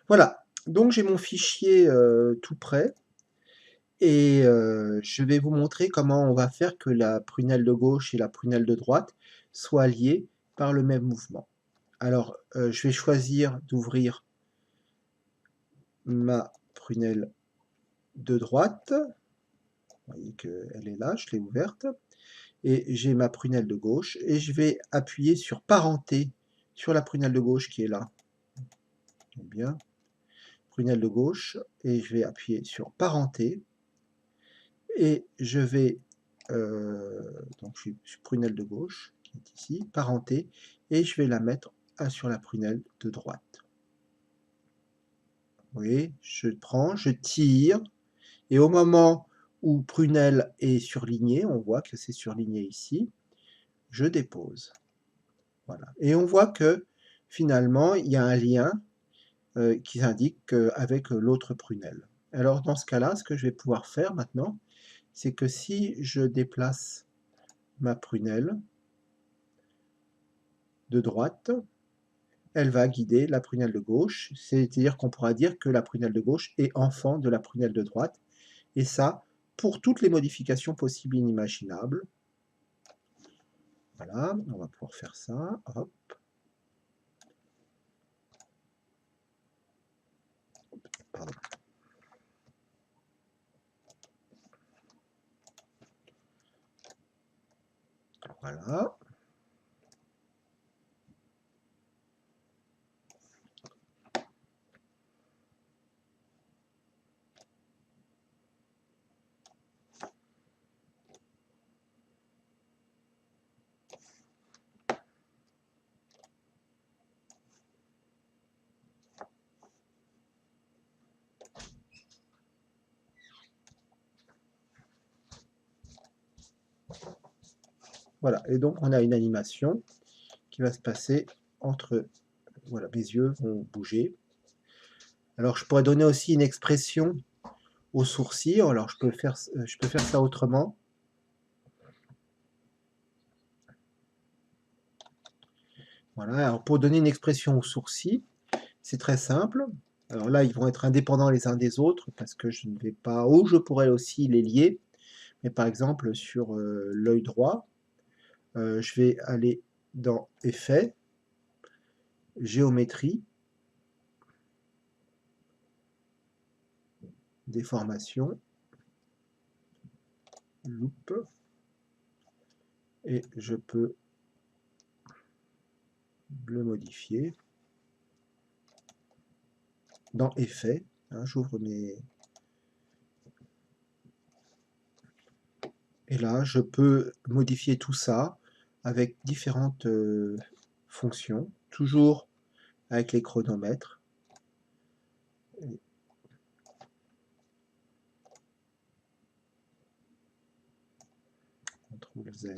Voilà, donc j'ai mon fichier tout prêt et je vais vous montrer comment on va faire que la prunelle de gauche et la prunelle de droite soient liées par le même mouvement. Alors, je vais choisir d'ouvrir ma prunelle de droite. Vous voyez qu'elle est là, je l'ai ouverte. Et j'ai ma prunelle de gauche et je vais appuyer sur parenter sur la prunelle de gauche qui est là. Bien, prunelle de gauche et je vais appuyer sur parenter et je vais donc je suis prunelle de gauche qui est ici, parenter et je vais la mettre sur la prunelle de droite. Vous voyez, je prends, je tire et au moment où prunelle est surlignée, on voit que c'est surligné ici, je dépose. Voilà. Et on voit que finalement, il y a un lien qui indique avec l'autre prunelle. Alors dans ce cas-là, ce que je vais pouvoir faire maintenant, c'est que si je déplace ma prunelle de droite, elle va guider la prunelle de gauche, c'est-à-dire qu'on pourra dire que la prunelle de gauche est enfant de la prunelle de droite, et ça, pour toutes les modifications possibles et inimaginables. Voilà, on va pouvoir faire ça, hop. Pardon. Voilà. Voilà, et donc on a une animation qui va se passer entre... Voilà, mes yeux vont bouger. Alors je pourrais donner aussi une expression aux sourcils, alors je peux faire ça autrement. Voilà, alors pour donner une expression aux sourcils, c'est très simple. Alors là, ils vont être indépendants les uns des autres, parce que je ne vais pas... Ou je pourrais aussi les lier, mais par exemple sur l'œil droit, je vais aller dans Effets, Géométrie, Déformation, Loupe, et je peux le modifier dans Effets. Hein, j'ouvre mes... Et là, je peux modifier tout ça avec différentes fonctions, toujours avec les chronomètres. CTRL Z.